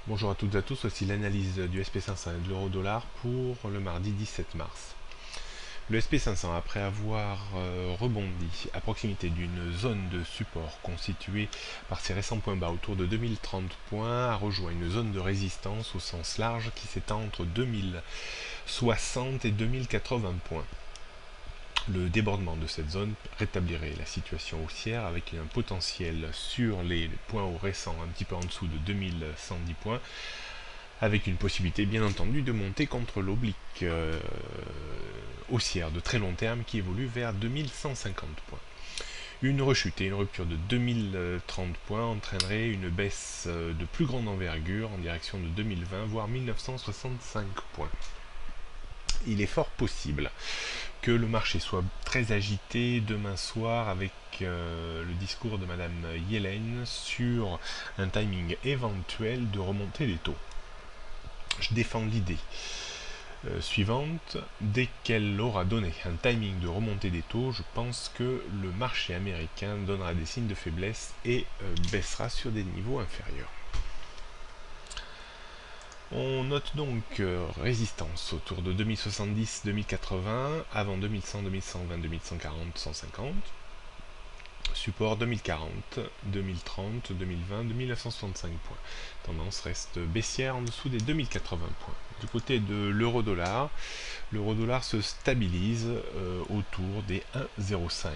Bonjour à toutes et à tous, voici l'analyse du SP500 et de l'euro-dollar pour le mardi 17 mars. Le SP500, après avoir rebondi à proximité d'une zone de support constituée par ses récents points bas autour de 2030 points, a rejoint une zone de résistance au sens large qui s'étend entre 2060 et 2080 points. Le débordement de cette zone rétablirait la situation haussière avec un potentiel sur les points hauts récents un petit peu en dessous de 2110 points, avec une possibilité bien entendu de monter contre l'oblique haussière de très long terme qui évolue vers 2150 points. Une rechute et une rupture de 2030 points entraînerait une baisse de plus grande envergure en direction de 2020 voire 1965 points. Il est fort possible que le marché soit très agité demain soir avec le discours de Madame Yellen sur un timing éventuel de remontée des taux. Je défends l'idée suivante: dès qu'elle aura donné un timing de remontée des taux, je pense que le marché américain donnera des signes de faiblesse et baissera sur des niveaux inférieurs. On note donc résistance autour de 2070-2080, avant 2100, 2120, 2140, 150. Support 2040, 2030, 2020, 2965 points. Tendance reste baissière en dessous des 2080 points. Du côté de l'euro-dollar se stabilise autour des 1,05.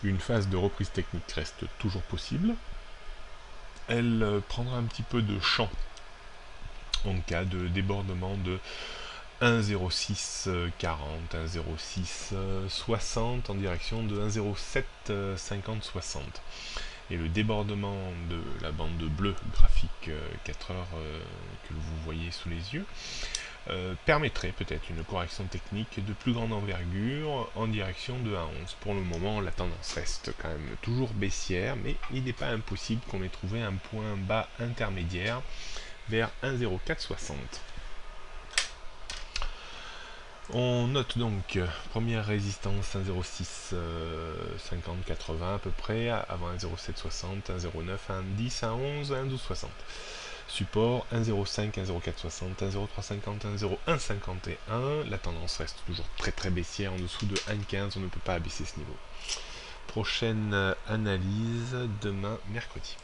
Une phase de reprise technique reste toujours possible. Elle prendra un petit peu de champ en cas de débordement de 1,0640, 1,0660 en direction de 1,0750-60. Et le débordement de la bande bleue graphique 4 heures que vous voyez sous les yeux permettrait peut-être une correction technique de plus grande envergure en direction de 1,11. Pour le moment, la tendance reste quand même toujours baissière, mais il n'est pas impossible qu'on ait trouvé un point bas intermédiaire vers 1,0460. On note donc première résistance 1,06 50 80 à peu près, avant 1,07 60, 1,09, 1,10, 1,11, 1,12 60. Support 1,05, 1,04 60, 1,03 50, 1,01 51. La tendance reste toujours très très baissière en dessous de 1,15. On ne peut pas abaisser ce niveau. Prochaine analyse demain mercredi.